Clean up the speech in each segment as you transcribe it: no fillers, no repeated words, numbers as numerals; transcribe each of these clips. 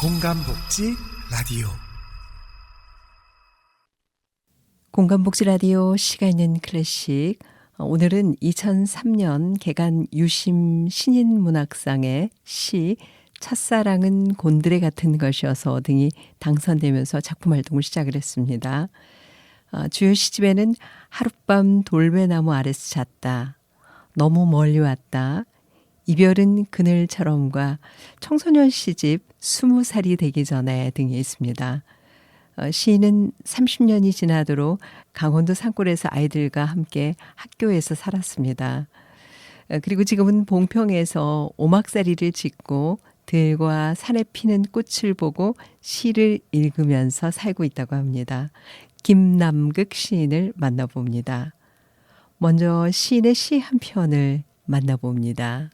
공감복지 라디오. 공감복지 라디오 시가 있는 클래식. 오늘은 2003년 개간 유심 신인문학상의 시 첫사랑은 곤드레 같은 것이어서 등이 당선되면서 작품 활동을 시작을 했습니다. 주요 시집에는 하룻밤 돌배나무 아래서 잤다, 너무 멀리 왔다, 이별은 그늘처럼과 청소년 시집 20살이 되기 전에 등이 있습니다. 시인은 30년이 지나도록 강원도 산골에서 아이들과 함께 학교에서 살았습니다. 그리고 지금은 봉평에서 오막살이를 짓고 들과 산에 피는 꽃을 보고 시를 읽으면서 살고 있다고 합니다. 김남극 시인을 만나봅니다. 먼저 시인의 시 한 편을 만나봅니다.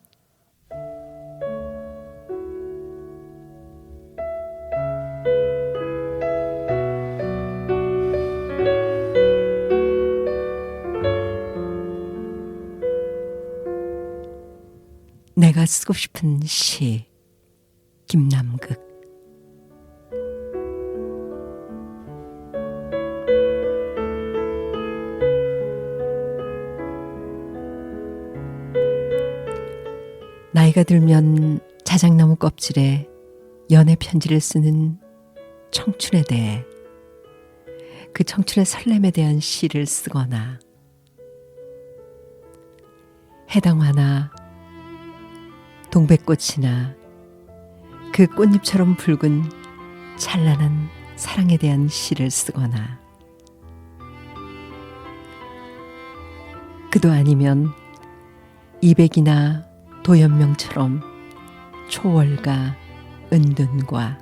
내가 쓰고 싶은 시, 김남극. 나이가 들면 자작나무 껍질에 연애 편지를 쓰는 청춘에 대해, 그 청춘의 설렘에 대한 시를 쓰거나, 해당화나 동백꽃이나 그 꽃잎처럼 붉은 찬란한 사랑에 대한 시를 쓰거나, 그도 아니면 이백이나 도연명처럼 초월과 은둔과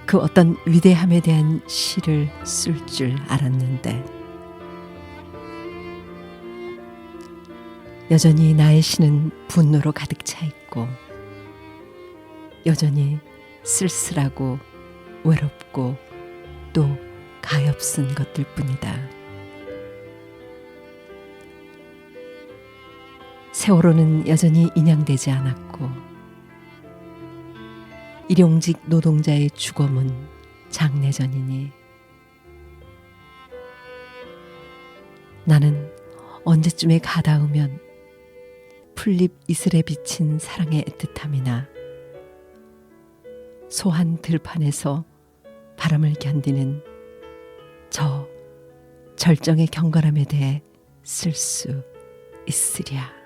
그 어떤 위대함에 대한 시를 쓸 줄 알았는데, 여전히 나의 시는 분노로 가득 차 있고, 여전히 쓸쓸하고 외롭고 또 가엾은 것들 뿐이다. 세월호는 여전히 인양되지 않았고, 일용직 노동자의 주검은 장례전이니, 나는 언제쯤에 가닿으면 풀잎 이슬에 비친 사랑의 애틋함이나 소한 들판에서 바람을 견디는 저 절정의 경건함에 대해 쓸 수 있으랴.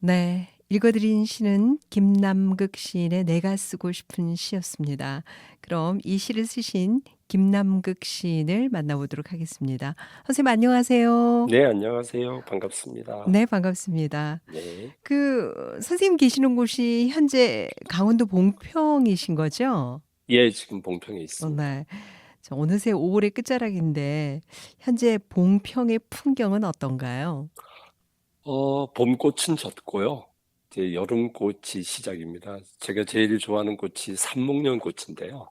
네, 읽어드린 시는 김남극 시인의 내가 쓰고 싶은 시였습니다. 그럼 이 시를 쓰신 김남극 시인을 만나보도록 하겠습니다. 선생님 안녕하세요. 네, 안녕하세요. 반갑습니다. 네, 반갑습니다. 네. 선생님 계시는 곳이 현재 강원도 봉평이신 거죠? 예, 지금 봉평에 있습니다. 네. 어느새 5월의 끝자락인데 현재 봉평의 풍경은 어떤가요? 봄꽃은 졌고요. 이제 여름꽃이 시작입니다. 제가 제일 좋아하는 꽃이 삼목련꽃인데요.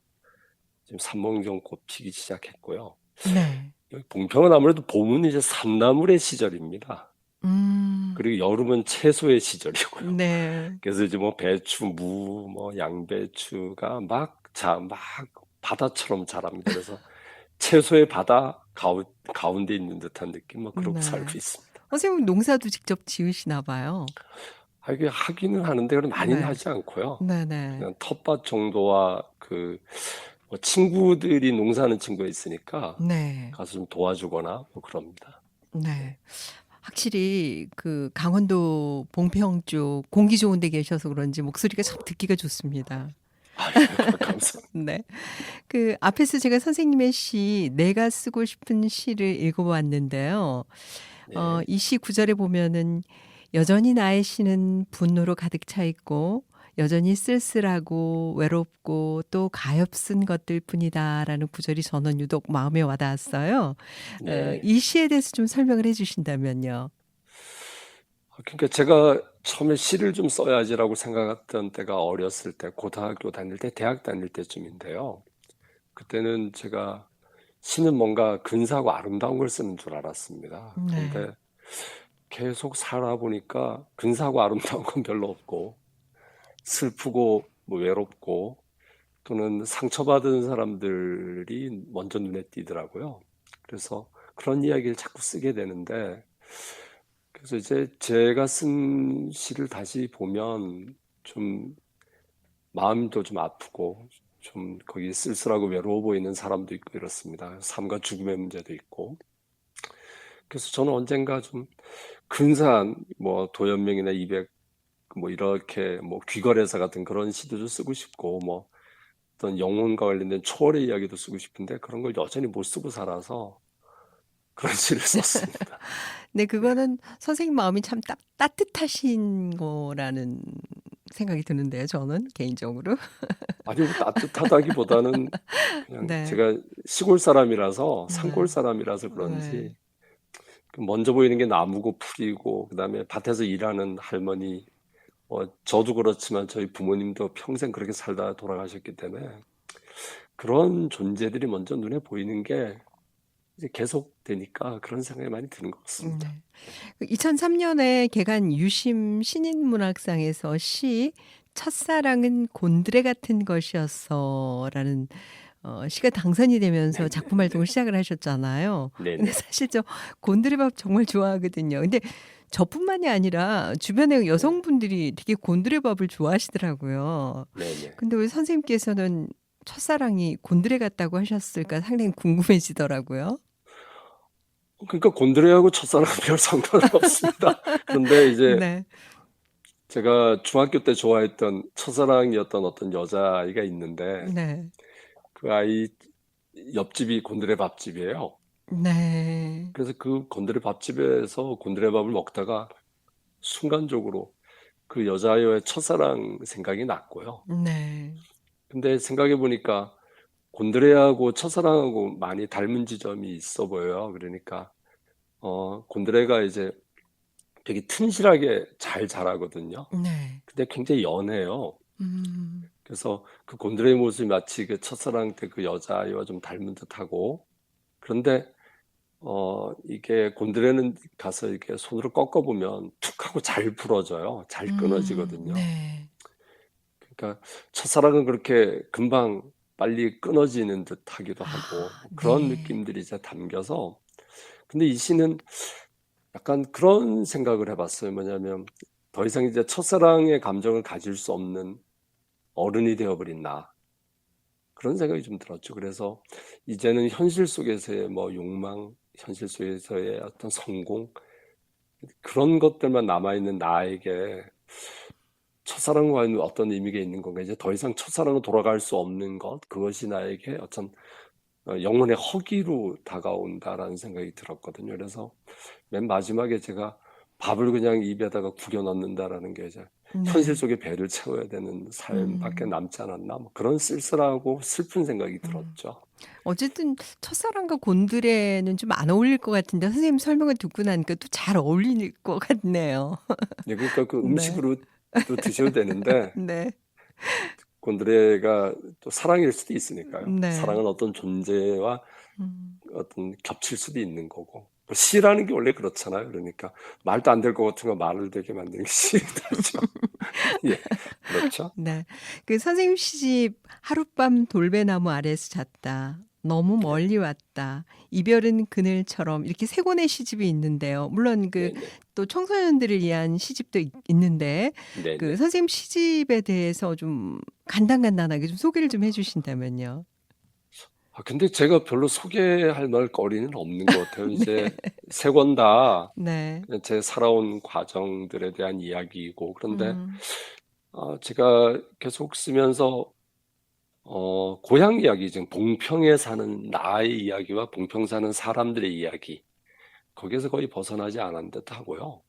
지금 삼목련꽃 피기 시작했고요. 네. 여기 봉평은 아무래도 봄은 이제 산나물의 시절입니다. 음. 그리고 여름은 채소의 시절이고요. 네. 그래서 이제 뭐 배추, 무, 뭐 양배추가 막 바다처럼 자랍니다. 그래서 채소의 바다 가운데 있는 듯한 느낌, 뭐 그러고 살고 네. 있습니다. 선생님 농사도 직접 지으시나 봐요. 이게 하기는 하는데 그럼 많이는 네. 하지 않고요. 네네. 그냥 텃밭 정도와 뭐 친구들이 농사하는 친구가 있으니까 네. 가서 좀 도와주거나 뭐 그럽니다. 네. 확실히 그 강원도 봉평 쪽 공기 좋은 데 계셔서 그런지 목소리가 참 듣기가 좋습니다. 감사합니다. 네. 앞에서 제가 선생님의 시 내가 쓰고 싶은 시를 읽어봤는데요. 네. 이 시 구절에 보면은 여전히 나의 시는 분노로 가득 차 있고 여전히 쓸쓸하고 외롭고 또 가엾은 것들 뿐이다라는 구절이 저는 유독 마음에 와닿았어요. 네. 이 시에 대해서 좀 설명을 해 주신다면요. 그러니까 제가 처음에 시를 좀 써야지라고 생각했던 때가 어렸을 때, 고등학교 다닐 때, 대학 다닐 때쯤인데요. 그때는 제가 시는 뭔가 근사하고 아름다운 걸 쓰는 줄 알았습니다. 네. 그런데 계속 살아보니까 근사하고 아름다운 건 별로 없고 슬프고 뭐 외롭고 또는 상처받은 사람들이 먼저 눈에 띄더라고요. 그래서 그런 이야기를 자꾸 쓰게 되는데 그래서 이제 제가 쓴 시를 다시 보면 좀 마음도 좀 아프고 좀 거기 쓸쓸하고 외로워 보이는 사람도 있고 이렇습니다. 삶과 죽음의 문제도 있고. 그래서 저는 언젠가 좀 근사한 뭐 도연명이나 이백 뭐 이렇게 뭐 귀거래사 같은 그런 시도 쓰고 싶고 뭐 어떤 영혼과 관련된 초월의 이야기도 쓰고 싶은데 그런 걸 여전히 못 쓰고 살아서 그런 시를 썼습니다. 네, 네. 그거는 선생님 마음이 참 따뜻하신 거라는 생각이 드는데요, 저는 개인적으로. 아니 뭐 따뜻하다기보다는 그냥 네. 제가 시골 사람이라서 산골 네. 사람이라서 네. 그런지 그 먼저 보이는 게 나무고 풀이고 그다음에 밭에서 일하는 할머니 저도 그렇지만 저희 부모님도 평생 그렇게 살다 돌아가셨기 때문에 그런 존재들이 먼저 눈에 보이는 게 이제 계속 되니까 그런 생각이 많이 드는 것 같습니다. 네. 2003년에 개간 유심 신인문학상에서 시 "첫사랑은 곤드레 같은 것이었어"라는 시가 당선이 되면서 작품 활동을 네네네. 시작을 하셨잖아요. 근데 네네. 사실 저 곤드레밥 정말 좋아하거든요. 근데 저뿐만이 아니라 주변의 네. 여성분들이 되게 곤드레밥을 좋아하시더라고요. 네네. 근데 왜 선생님께서는 첫사랑이 곤드레 같다고 하셨을까 상당히 궁금해지더라고요. 그러니까 곤드레하고 첫사랑은 별 상관은 없습니다. 그런데 이제 네. 제가 중학교 때 좋아했던 첫사랑이었던 어떤 여자아이가 있는데 네. 그 아이 옆집이 곤드레 밥집이에요. 네. 그래서 그 곤드레 밥집에서 곤드레 밥을 먹다가 순간적으로 그 여자아이의 첫사랑 생각이 났고요. 네. 근데 생각해 보니까 곤드레하고 첫사랑하고 많이 닮은 지점이 있어 보여요. 그러니까 곤드레가 이제 되게 튼실하게 잘 자라거든요. 네. 근데 굉장히 연해요. 음. 그래서 그 곤드레의 모습이 마치 그 첫사랑 때 그 여자아이와 좀 닮은 듯하고 그런데 이게 곤드레는 가서 이렇게 손으로 꺾어 보면 툭 하고 잘 부러져요. 잘 끊어지거든요. 네. 그러니까 첫사랑은 그렇게 금방 빨리 끊어지는 듯하기도 하고 아 뭐 그런 네. 느낌들이 이제 담겨서 근데 이 시는 약간 그런 생각을 해봤어요. 뭐냐면 더 이상 이제 첫사랑의 감정을 가질 수 없는 어른이 되어버린 나. 그런 생각이 좀 들었죠. 그래서 이제는 현실 속에서의 뭐 욕망, 현실 속에서의 어떤 성공, 그런 것들만 남아있는 나에게 첫사랑과는 어떤 의미가 있는 건가? 이제 더 이상 첫사랑으로 돌아갈 수 없는 것, 그것이 나에게 어떤 영혼의 허기로 다가온다라는 생각이 들었거든요. 그래서 맨 마지막에 제가 밥을 그냥 입에다가 구겨 넣는다라는 게 이제 현실 네. 속에 배를 채워야 되는 삶밖에 음. 남지 않았나? 뭐 그런 쓸쓸하고 슬픈 생각이 음. 들었죠. 어쨌든 첫사랑과 곤드레는 좀 안 어울릴 것 같은데 선생님 설명을 듣고 나니까 또 잘 어울릴 것 같네요. 네, 그러니까 그 네. 음식으로 또 드셔도 되는데 네. 곤드레가 또 사랑일 수도 있으니까요. 네. 사랑은 어떤 존재와 음. 어떤 겹칠 수도 있는 거고. 뭐 시라는 게 원래 그렇잖아요. 그러니까 말도 안 될 것 같은 거 말을 되게 만드는 게 시죠. 예, 그렇죠. 네. 그 선생님 시집 하룻밤 돌배나무 아래에서 잤다. 너무 네, 멀리 왔다. 이별은 그늘처럼 이렇게 세 권의 시집이 있는데요. 물론 그 네네, 또 청소년들을 위한 시집도 있는데 그 네네. 선생님 시집에 대해서 좀 간단간단하게 좀 소개를 좀 해 주신다면요. 근데 제가 별로 소개할 만할 거리는 없는 것 같아요. 네. 이제 세 권 다 네. 그냥 제 살아온 과정들에 대한 이야기이고, 그런데 음. 제가 계속 쓰면서 고향 이야기, 지금 봉평에 사는 나의 이야기와 봉평 사는 사람들의 이야기, 거기에서 거의 벗어나지 않은 듯 하고요.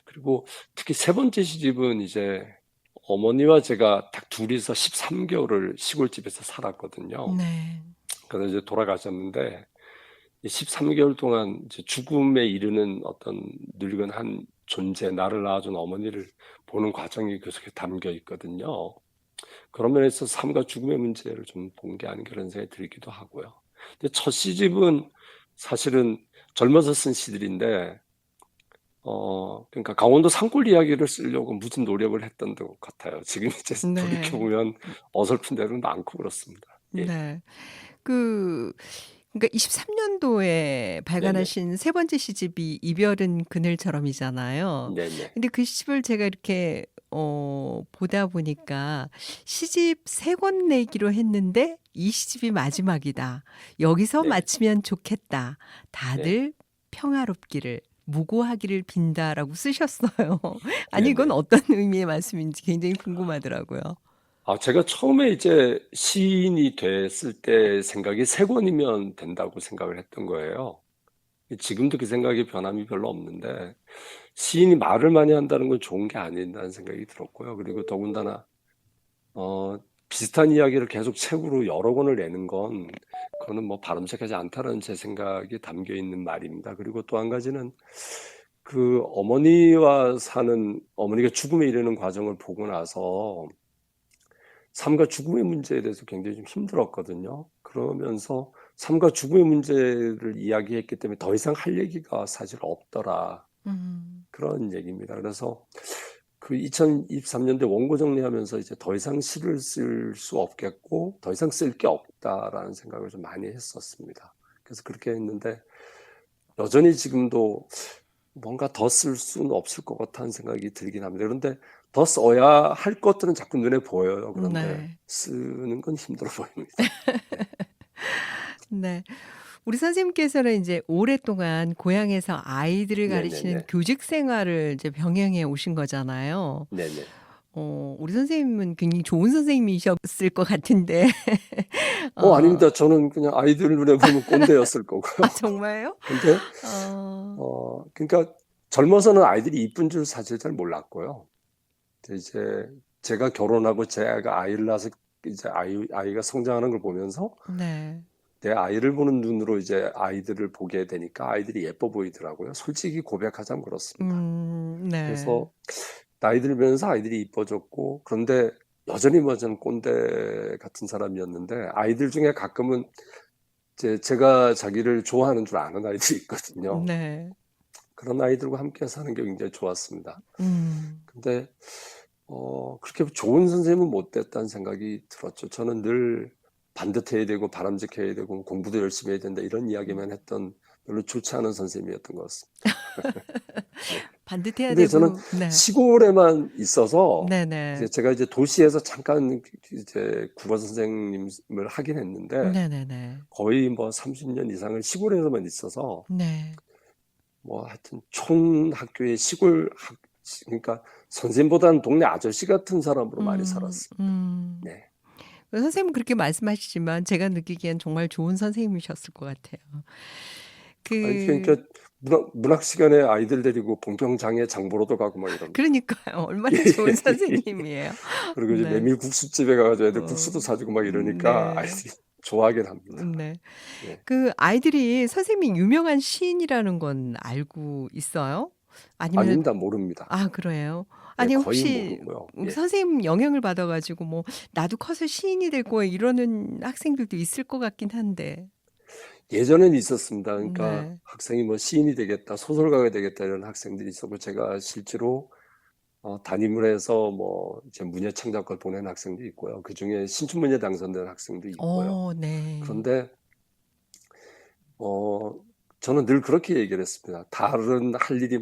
그리고 특히 세 번째 시집은 이제 어머니와 제가 딱 둘이서 13개월을 시골집에서 살았거든요. 네. 그래서 이제 돌아가셨는데, 13개월 동안 이제 죽음에 이르는 어떤 늙은 한 존재, 나를 낳아준 어머니를 보는 과정이 그 속에 담겨 있거든요. 그런 면에서 삶과 죽음의 문제를 좀 본 게 아닌가 그런 생각이 들기도 하고요. 근데 첫 시집은 사실은 젊어서 쓴 시들인데 그러니까 강원도 산골 이야기를 쓰려고 무슨 노력을 했던 것 같아요. 지금 이제 돌이켜 네. 보면 어설픈 데는 많고 그렇습니다. 예. 네. 그 그러니까 23년도에 네네. 발간하신 세 번째 시집이 이별은 그늘처럼이잖아요. 네네. 근데 그 시집을 제가 이렇게 보다 보니까 시집 3권 내기로 했는데 이 시집이 마지막이다. 여기서 네. 마치면 좋겠다. 네. 다들 평화롭기를 무고하기를 빈다라고 쓰셨어요. 아니 이건 네네. 어떤 의미의 말씀인지 굉장히 궁금하더라고요. 제가 처음에 이제 시인이 됐을 때 생각이 3 권이면 된다고 생각을 했던 거예요. 지금도 그 생각이 변함이 별로 없는데 시인이 말을 많이 한다는 건 좋은 게 아닌다는 생각이 들었고요. 그리고 더군다나 어 비슷한 이야기를 계속 책으로 여러 권을 내는 건 그거는 뭐 바람직하지 않다는 제 생각이 담겨 있는 말입니다. 그리고 또 한 가지는 그 어머니가 죽음에 이르는 과정을 보고 나서 삶과 죽음의 문제에 대해서 굉장히 좀 힘들었거든요. 그러면서 삶과 죽음의 문제를 이야기했기 때문에 더 이상 할 얘기가 사실 없더라. 음. 그런 얘기입니다. 그래서 그 2023년도에 원고 정리하면서 이제 더 이상 시를 쓸 수 없겠고 더 이상 쓸 게 없다라는 생각을 좀 많이 했었습니다. 그래서 그렇게 했는데 여전히 지금도 뭔가 더 쓸 수는 없을 것 같다는 생각이 들긴 합니다. 그런데 더 써야 할 것들은 자꾸 눈에 보여요. 그런데 네. 쓰는 건 힘들어 보입니다. 네. 네. 우리 선생님께서는 이제 오랫동안 고향에서 아이들을 가르치는 네네네. 교직 생활을 이제 병행해 오신 거잖아요. 네네. 우리 선생님은 굉장히 좋은 선생님이셨을 것 같은데. 어, 아닙니다. 저는 그냥 아이들 눈에 보면 꼰대였을 거고요. 아, 정말요? 근데 어, 그러니까 젊어서는 아이들이 이쁜 줄 사실 잘 몰랐고요. 근데 이제 제가 결혼하고 제가 아이를 낳아서 이제 아이가 성장하는 걸 보면서 네. 내 아이를 보는 눈으로 이제 아이들을 보게 되니까 아이들이 예뻐 보이더라고요. 솔직히 고백하자면 그렇습니다. 네. 그래서 나이 들면서 아이들이 이뻐졌고 그런데 여전히 뭐 저는 꼰대 같은 사람이었는데 아이들 중에 가끔은 이제 제가 자기를 좋아하는 줄 아는 아이들이 있거든요. 네. 그런 아이들과 함께 사는 게 굉장히 좋았습니다. 음, 근데 그렇게 좋은 선생님은 못 됐다는 생각이 들었죠. 저는 늘 반듯해야 되고 바람직해야 되고 공부도 열심히 해야 된다 이런 이야기만 했던 별로 좋지 않은 선생님이었던 것 같습니다. 네. 반듯해야 근데 저는 되고, 네. 시골에만 있어서 네네. 제가 이제 도시에서 잠깐 이제 국어 선생님을 하긴 했는데 네네네. 거의 뭐 30년 이상을 시골에서만 있어서 네. 뭐 하여튼 촌 학교의 그러니까 선생님보다는 동네 아저씨 같은 사람으로 많이 음, 살았습니다. 음. 네. 선생님은 그렇게 말씀하시지만 제가 느끼기엔 정말 좋은 선생님이셨을 것 같아요. 아니 그 그러니까 문학 시간에 아이들 데리고 봉평장에 장 보러도 가고 막 이럽니다. 그러니까요. 얼마나 예, 좋은 예, 예. 선생님이에요. 그리고 이제 네. 메밀국수집에 가가지고 애들 어 국수도 사주고 막 이러니까 네. 아이들이 좋아하긴 합니다. 네. 네. 그 아이들이 선생님이 유명한 시인이라는 건 알고 있어요? 아니면은 아닙니다. 모릅니다. 아 그래요? 예, 아니 거의 혹시 모르고요. 예. 선생님 영향을 받아 가지고 뭐 '나도 커서 시인이 될 거야.' 이러는 학생들도 있을 것 같긴 한데. 예전에는 있었습니다. 그러니까 네. 학생이 뭐 시인이 되겠다, 소설가가 되겠다 이런 학생들이 있었고 제가 실제로 담임을 해서 뭐 이제 문예창작과 보낸 학생도 있고요. 그중에 신춘문예 당선된 학생도 있고요. 네. 그런데 어, 저는 늘 그렇게 얘기를 했습니다. 다른 할 일이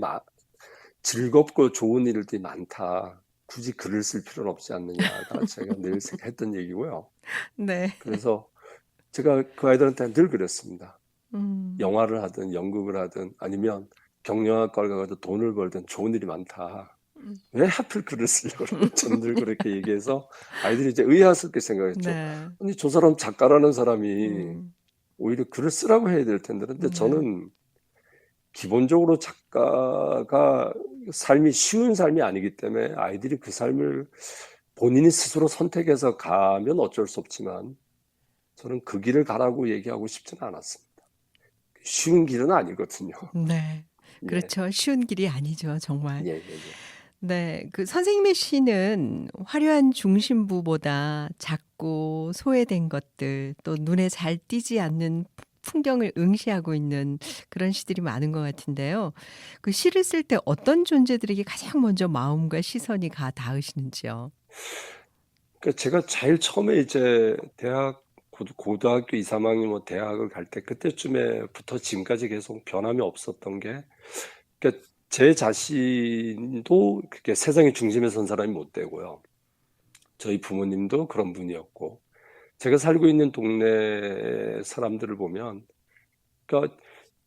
즐겁고 좋은 일들이 많다. 굳이 글을 쓸 필요는 없지 않느냐가 제가 늘 했던 얘기고요. 네. 그래서 제가 그 아이들한테 늘 그랬습니다. 음. 영화를 하든 연극을 하든 아니면 경영학과를 가서 돈을 벌든 좋은 일이 많다. 음. 왜 하필 글을 쓰려고 그러고 저는 늘 그렇게 얘기해서 아이들이 이제 의아스럽게 생각했죠. 네. 아니 저 사람 작가라는 사람이 음. 오히려 글을 쓰라고 해야 될 텐데 근데 네. 저는 기본적으로 작가가 삶이 쉬운 삶이 아니기 때문에 아이들이 그 삶을 본인이 스스로 선택해서 가면 어쩔 수 없지만 저는 그 길을 가라고 얘기하고 싶지는 않았습니다. 쉬운 길은 아니거든요. 네. 예, 그렇죠. 쉬운 길이 아니죠, 정말. 예, 예, 예. 네. 그 선생님의 시는 화려한 중심부보다 작고 소외된 것들 또 눈에 잘 띄지 않는 풍경을 응시하고 있는 그런 시들이 많은 것 같은데요. 그 시를 쓸 때 어떤 존재들에게 가장 먼저 마음과 시선이 가 닿으시는지요? 그러니까 제가 제일 처음에 이제 대학 고등학교 2, 3학년 뭐 대학을 갈 때 그때쯤에부터 지금까지 계속 변함이 없었던 게 그러니까 제 자신도 그렇게 세상의 중심에 선 사람이 못 되고요. 저희 부모님도 그런 분이었고 제가 살고 있는 동네 사람들을 보면 그러니까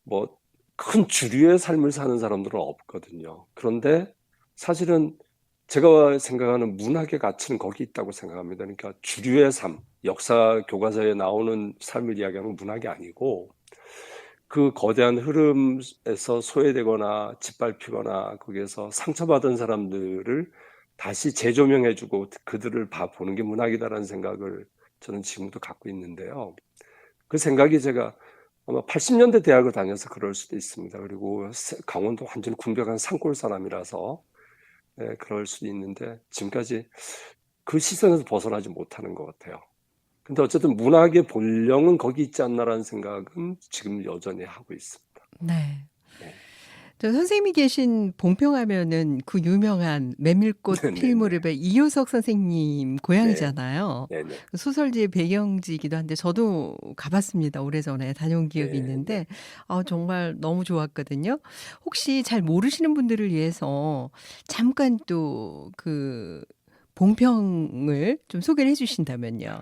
뭐 큰 주류의 삶을 사는 사람들은 없거든요. 그런데 사실은 제가 생각하는 문학의 가치는 거기 있다고 생각합니다. 그러니까 주류의 삶, 역사 교과서에 나오는 삶을 이야기하는 문학이 아니고 그 거대한 흐름에서 소외되거나 짓밟히거나 거기에서 상처받은 사람들을 다시 재조명해주고 그들을 보는 게 문학이다라는 생각을 저는 지금도 갖고 있는데요. 그 생각이 제가 아마 80년대 대학을 다녀서 그럴 수도 있습니다. 그리고 강원도 완전히 궁벽한 산골 사람이라서 그럴 수도 있는데 지금까지 그 시선에서 벗어나지 못하는 것 같아요. 근데 어쨌든 문학의 본령은 거기 있지 않나라는 생각은 지금 여전히 하고 있습니다. 네. 네. 저 선생님이 계신 봉평하면은 그 유명한 메밀꽃 필 네네네. 무렵의 이효석 선생님 네. 고향이잖아요. 네네. 그 소설지의 배경지이기도 한데 저도 가봤습니다. 오래전에 다녀온 기억이 네네. 있는데 정말 너무 좋았거든요. 혹시 잘 모르시는 분들을 위해서 잠깐 또 그 봉평을 좀 소개를 해 주신다면요.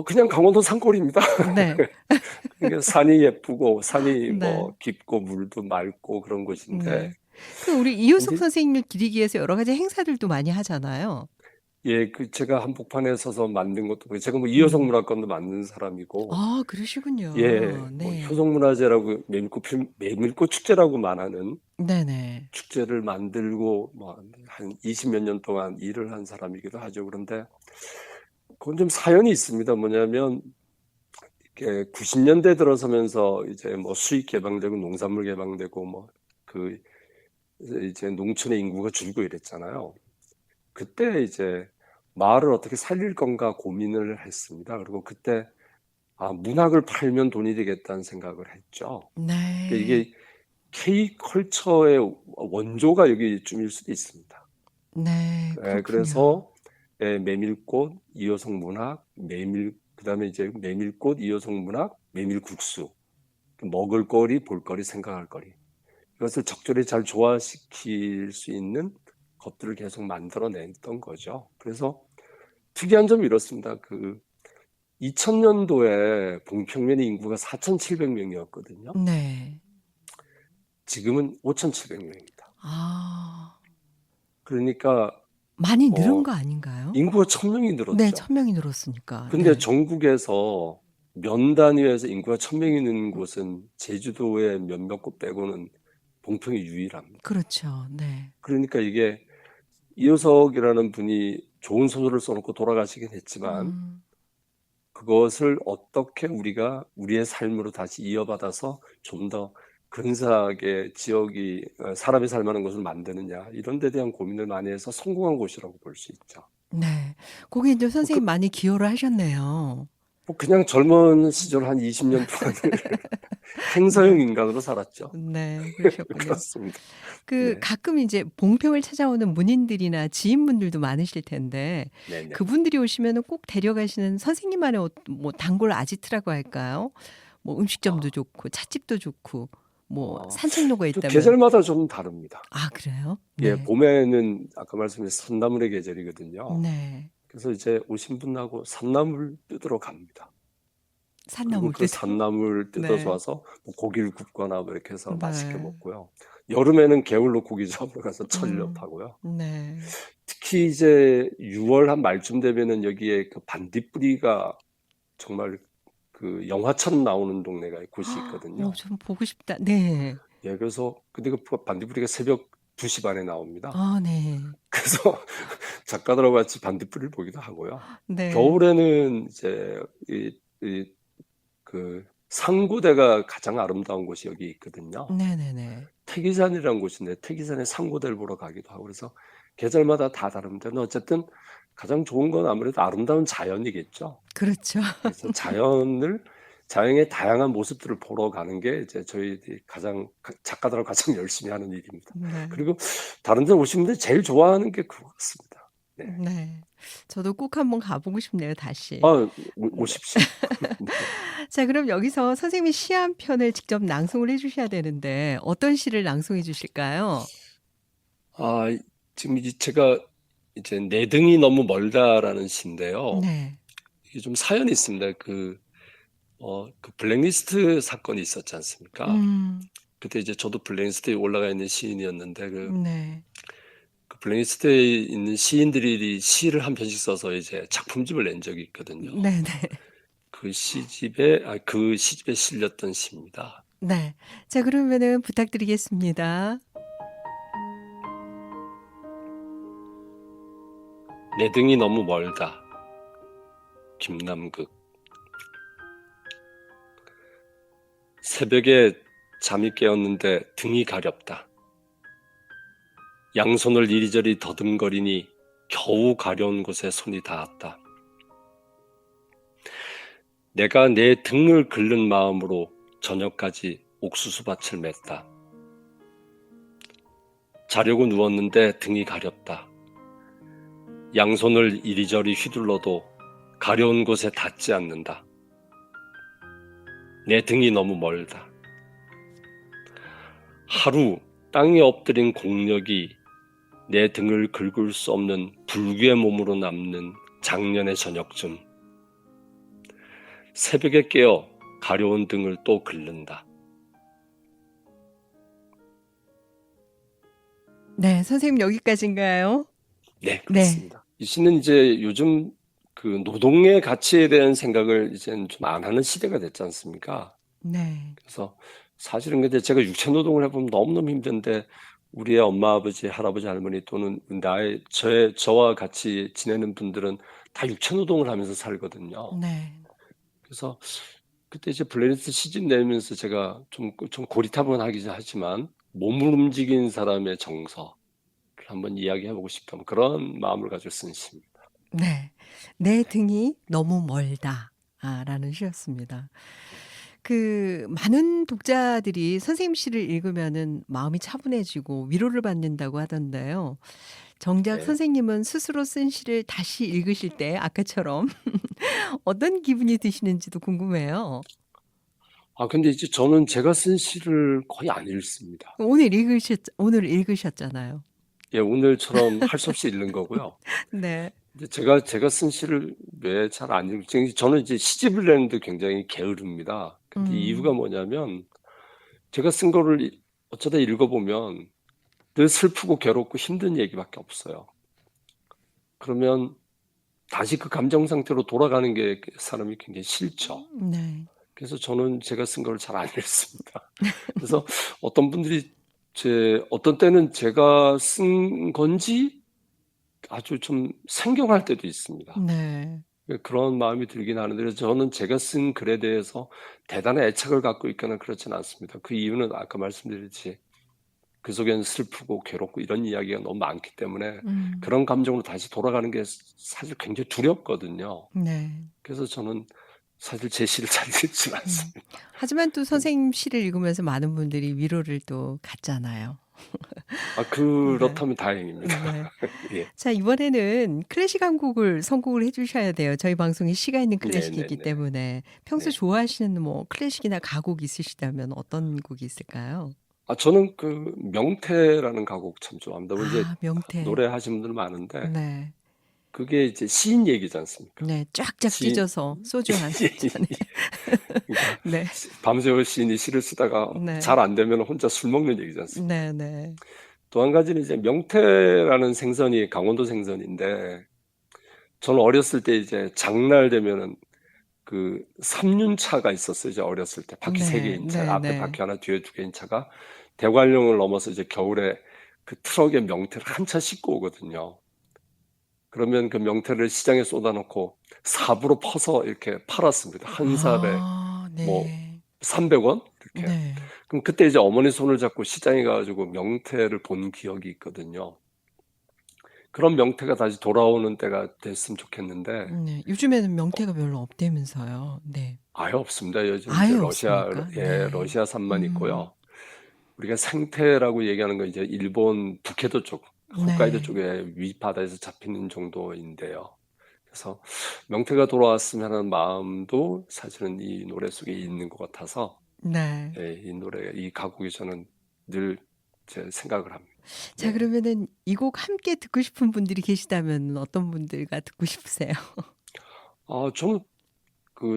그냥 강원도 산골입니다. 네. 그러니까 산이 예쁘고 산이 네. 뭐 깊고 물도 맑고 그런 곳인데 네. 그 우리 이효석 근데 선생님을 기리기 위해서 여러 가지 행사들도 많이 하잖아요. 그 제가 한복판에 서서 만든 것도 제가 뭐 이효성 음. 문화권도 만든 사람이고 아 그러시군요. 뭐 네. 효성문화제라고 메밀꽃 축제라고만 하는 네네. 축제를 만들고 뭐 한 20몇 년 동안 일을 한 사람이기도 하죠. 그런데 그건 좀 사연이 있습니다. 뭐냐면 이렇게 90년대 들어서면서 이제 뭐 수익 개방되고 농산물 개방되고 뭐 그 이제 농촌의 인구가 줄고 이랬잖아요. 그때 이제 마을을 어떻게 살릴 건가 고민을 했습니다. 그리고 그때 문학을 팔면 돈이 되겠다는 생각을 했죠. 그러니까 네. 이게 K컬처의 원조가 여기쯤일 수도 있습니다. 네. 그렇군요. 그래서 메밀꽃, 이효성 문학, 그다음에 이제 메밀꽃, 이효성 문학, 메밀국수. 먹을거리, 볼거리, 생각할거리. 이것을 적절히 잘 조화시킬 수 있는 것들을 계속 만들어냈던 거죠. 그래서 특이한 점이 이렇습니다. 2000년도에 봉평면의 인구가 4,700명이었거든요. 네. 지금은 5,700명입니다. 아. 그러니까 많이 늘은 어, 거 아닌가요? 인구가 1,000명이 네. 늘었죠. 1000명이 늘었으니까. 근데 네. 전국에서 면 단위에서 인구가 1,000명이 는 곳은 제주도의 몇몇 곳 빼고는 봉평이 유일합니다. 그렇죠. 네. 그러니까 이게 이효석이라는 분이 좋은 소설을 써놓고 돌아가시긴 했지만 음. 그것을 어떻게 우리가 우리의 삶으로 다시 이어받아서 좀 더 근사하게 지역이 사람이 살만한 곳을 만드느냐 이런 데 대한 고민을 많이 해서 성공한 곳이라고 볼 수 있죠. 네. 거기에 이제 뭐, 선생님 많이 기여를 하셨네요. 그냥 젊은 시절 한 20년 동안을 행서형 네. 인간으로 살았죠. 네. 그러셨군요. 그렇습니다. 그 네, 가끔 이제 봉평을 찾아오는 문인들이나 지인분들도 많으실 텐데 네네. 그분들이 오시면은 꼭 데려가시는 선생님만의 뭐 단골 아지트라고 할까요? 뭐 음식점도 좋고 찻집도 좋고 뭐 어, 산책로가 또 있다면 계절마다 좀 다릅니다. 아 그래요? 예, 네. 봄에는 아까 말씀하신 산나물의 계절이거든요. 네. 그래서 이제 오신 분하고 산나물 뜯으러 갑니다. 그리고 산나물 그 뜯어. 산나물 뜯어서 네. 와서 뭐 고기를 굽거나 뭐 이렇게 해서 맛있게 네. 먹고요. 여름에는 개울로 고기 잡으러 가서 음. 철렵하고요. 네. 특히 이제 6월 한 말쯤 되면은 여기에 그 반딧불이가 정말 그 영화처럼 나오는 동네가 곳이 있거든요. 좀 보고 싶다. 네. 예, 그래서 근데 그 반딧불이가 새벽 2시 반에 나옵니다. 아 네. 그래서 작가들하고 같이 반딧불이를 보기도 하고요. 네. 겨울에는 이제 그 상구대가 가장 아름다운 곳이 여기 있거든요. 네네네. 태기산이라는 곳인데 태기산에 상고대를 보러 가기도 하고 그래서 계절마다 다 다른데 어쨌든 가장 좋은 건 아무래도 아름다운 자연이겠죠. 그렇죠. 그래서 자연의 다양한 모습들을 보러 가는 게 이제 저희들이 작가들하고 가장 열심히 하는 일입니다. 네. 그리고 다른 데 오신 분들이 제일 좋아하는 게 그거 같습니다. 네. 네. 저도 꼭 한번 가보고 싶네요, 다시. 오십시오. 네. 자, 그럼 여기서 선생님이 시 한 편을 직접 낭송을 해주셔야 되는데 어떤 시를 낭송해 주실까요? 지금 제가 이제 내 등이 너무 멀다라는 시인데요. 네. 이게 좀 사연이 있습니다. 그 블랙리스트 사건이 있었지 않습니까? 음, 그때 이제 저도 블랙리스트에 올라가 있는 시인이었는데 네. 그 블랙리스트에 있는 시인들이 시를 한 편씩 써서 이제 작품집을 낸 적이 있거든요. 네네. 그 시집에 실렸던 시입니다. 네. 자, 그러면은 부탁드리겠습니다. 내 등이 너무 멀다. 김남극. 새벽에 잠이 깨었는데 등이 가렵다. 양손을 이리저리 더듬거리니 겨우 가려운 곳에 손이 닿았다. 내가 내 등을 긁는 마음으로 저녁까지 옥수수밭을 맸다. 자려고 누웠는데 등이 가렵다. 양손을 이리저리 휘둘러도 가려운 곳에 닿지 않는다. 내 등이 너무 멀다. 하루 땅에 엎드린 공력이 내 등을 긁을 수 없는 불귀의 몸으로 남는 작년의 저녁쯤 새벽에 깨어 가려운 등을 또 긁는다. 네, 선생님 여기까지인가요? 네, 그렇습니다. 이 시는 이제 요즘 그 노동의 가치에 대한 생각을 이제는 좀 안 하는 시대가 됐지 않습니까? 네. 그래서 사실은 근데 제가 육체 노동을 해보면 너무너무 힘든데 우리의 엄마, 아버지, 할아버지, 할머니 또는 저와 같이 지내는 분들은 다 육체 노동을 하면서 살거든요. 네. 그래서 그때 이제 블랙리스트 시집 내면서 제가 좀 고리타분하긴 하지만 몸을 움직인 사람의 정서를 한번 이야기해보고 싶은 그런 마음을 가지고 쓴 시입니다. 네. 내 등이 너무 멀다. 라는 시였습니다. 많은 독자들이 선생님 시를 읽으면은 마음이 차분해지고 위로를 받는다고 하던데요. 정작 네. 선생님은 스스로 쓴 시를 다시 읽으실 때 아까처럼 어떤 기분이 드시는지도 궁금해요. 근데 이제 저는 제가 쓴 시를 거의 안 읽습니다. 오늘 읽으셨잖아요. 예, 오늘처럼 할 수 없이 읽는 거고요. 네. 이제 제가 쓴 시를 왜 잘 안 읽지? 저는 이제 시집을 내는데 굉장히 게으릅니다. 근데 이유가 뭐냐면 제가 쓴 거를 어쩌다 읽어보면 늘 슬프고 괴롭고 힘든 얘기밖에 없어요. 그러면 다시 그 감정 상태로 돌아가는 게 사람이 굉장히 싫죠. 네. 그래서 저는 제가 쓴 걸 잘 안 읽습니다. 그래서 어떤 분들이 어떤 때는 제가 쓴 건지 아주 좀 생경할 때도 있습니다. 네. 그런 마음이 들긴 하는데 그래서 저는 제가 쓴 글에 대해서 대단한 애착을 갖고 있거나 그렇진 않습니다. 그 이유는 아까 말씀드렸듯이 그 속에는 슬프고 괴롭고 이런 이야기가 너무 많기 때문에 그런 감정으로 다시 돌아가는 게 사실 굉장히 두렵거든요. 네. 그래서 저는 사실 제 시를 잘 읽지 않습니다. 하지만 또 선생님 시를 읽으면서 많은 분들이 위로를 또 갖잖아요. 그렇다면 다행입니다. 네. 예. 자, 이번에는 클래식 한 곡을 선곡을 해 주셔야 돼요. 저희 방송이 시가 있는 클래식이기 네네네. 때문에. 평소 네. 좋아하시는 클래식이나 가곡 있으시다면 어떤 곡이 있을까요? 저는 그 명태라는 가곡 참 좋아합니다. 이제 명태. 노래하시는 분들 많은데 네. 그게 이제 시인 얘기지 않습니까? 네. 쫙쫙 시인. 찢어서 소주 한 잔에. 그러니까 네. 밤새워 시인이 시를 쓰다가 네. 잘 안 되면 혼자 술 먹는 얘기지 않습니까? 네, 네. 또 한 가지는 이제 명태라는 생선이 강원도 생선인데 저는 어렸을 때 이제 장날 되면은 그 3륜차가 있었어요. 이제 어렸을 때 바퀴 네, 3개인 차, 네, 앞에 네. 바퀴 하나, 뒤에 2개인 차가 대관령을 넘어서 이제 겨울에 그 트럭에 명태를 한 차 싣고 오거든요. 그러면 그 명태를 시장에 쏟아놓고 삽으로 퍼서 이렇게 팔았습니다. 한 삽에 네. 300원 이렇게. 네. 그럼 그때 이제 어머니 손을 잡고 시장에 가가지고 명태를 본 기억이 있거든요. 그런 명태가 다시 돌아오는 때가 됐으면 좋겠는데 네. 요즘에는 명태가 별로 없다면서요. 네. 아예 없습니다. 요즘 이제 아예 러시아, 없습니까? 예, 네. 러시아산만 음. 있고요. 우리가 생태라고 얘기하는 건 이제 일본 북해도 쪽, 홋카이도 네. 쪽에 윗바다에서 잡히는 정도인데요. 그래서 명태가 돌아왔으면 하는 마음도 사실은 이 노래 속에 있는 것 같아서 네. 예, 이 노래, 이 가곡이 저는 늘 제 생각을 합니다. 자, 네. 그러면은 이 곡 함께 듣고 싶은 분들이 계시다면 어떤 분들과 듣고 싶으세요? 저는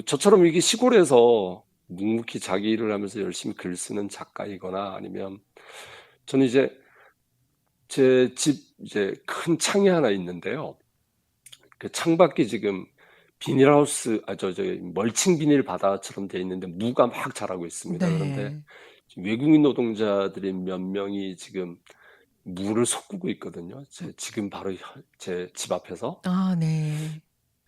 저처럼 이게 시골에서 묵묵히 자기 일을 하면서 열심히 글 쓰는 작가이거나 아니면 저는 이제 제 집 이제 큰 창이 하나 있는데요. 그 창밖이 지금 비닐하우스, 멀칭 비닐 바다처럼 돼 있는데 무가 막 자라고 있습니다. 그런데 네. 지금 외국인 노동자들이 몇 명이 지금 무를 솟구고 있거든요. 지금 바로 제 집 앞에서. 아, 네.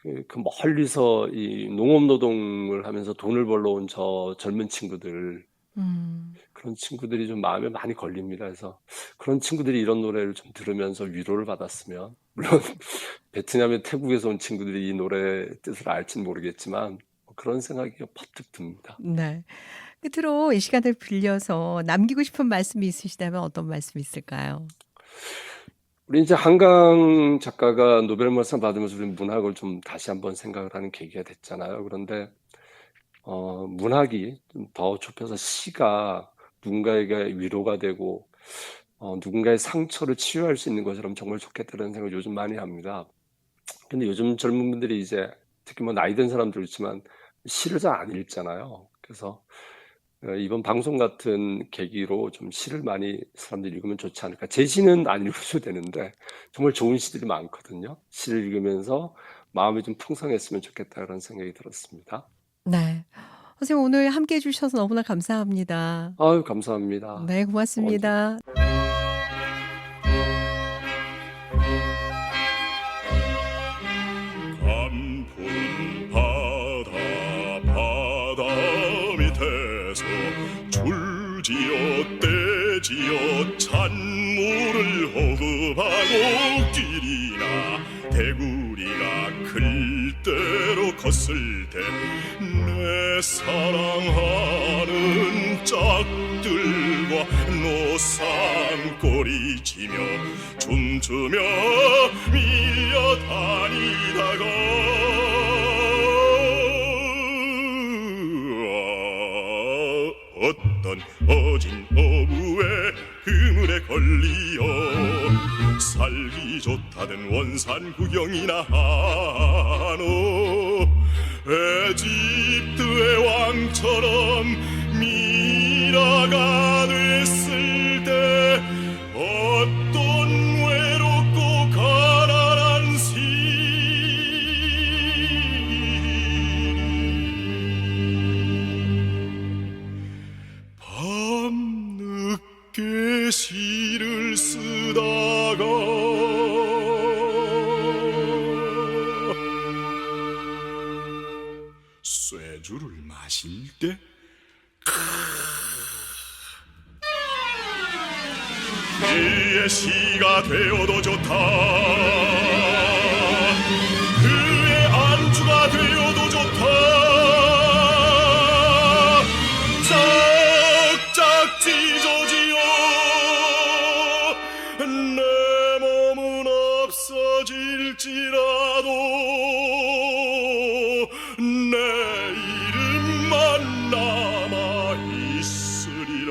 그 멀리서 이 농업 노동을 하면서 돈을 벌러 온 저 젊은 친구들, 음. 그런 친구들이 좀 마음에 많이 걸립니다. 그래서 그런 친구들이 이런 노래를 좀 들으면서 위로를 받았으면, 물론 베트남에 태국에서 온 친구들이 이 노래의 뜻을 알지는 모르겠지만 그런 생각이 퍼뜩 듭니다. 네. 끝으로 이 시간을 빌려서 남기고 싶은 말씀이 있으시다면 어떤 말씀이 있을까요? 우리 이제 한강 작가가 노벨문학상 받으면서 우리 문학을 좀 다시 한번 생각을 하는 계기가 됐잖아요. 그런데 문학이 좀 더 좁혀서 시가 누군가에게 위로가 되고 누군가의 상처를 치유할 수 있는 것처럼 정말 좋겠다는 생각을 요즘 많이 합니다. 근데 요즘 젊은 분들이 이제 특히 뭐 나이 든 사람도 있지만 시를 잘 안 읽잖아요. 그래서 이번 방송 같은 계기로 좀 시를 많이 사람들이 읽으면 좋지 않을까. 제 시는 안 읽어도 되는데 정말 좋은 시들이 많거든요. 시를 읽으면서 마음이 좀 풍성했으면 좋겠다 그런 생각이 들었습니다. 네. 선생님, 오늘 함께 해 주셔서 너무나 감사합니다. 아유, 감사합니다. 네, 언제 고맙습니다. 간푸른 바다 밑에서 줄지어 떼지어 찬물을 호흡하고 길이나 대구리가 글대로 컸을 때 내 사랑하는 짝들과 노산꼬리 지며 춤추며 밀려다니다가 어떤 어진 어부의 그물에 걸리어 살기 좋다던 원산 구경이나 하노 에집트의 왕처럼 미라가 됐을 때 어떤 외롭고 가난한 밤늦게 시를 쓰다가 쇠주를 마실 때 그의 시가 되어도 좋다 그의 안주가 되어도 좋다 짝짝 찢어지어 내 몸은 없어질지라도 내 이름만 남아 있으리라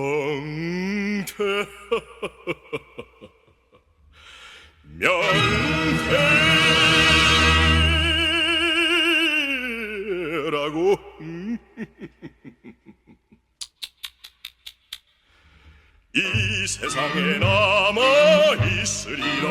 명태 명태라고 이 세상에 남아 있으리라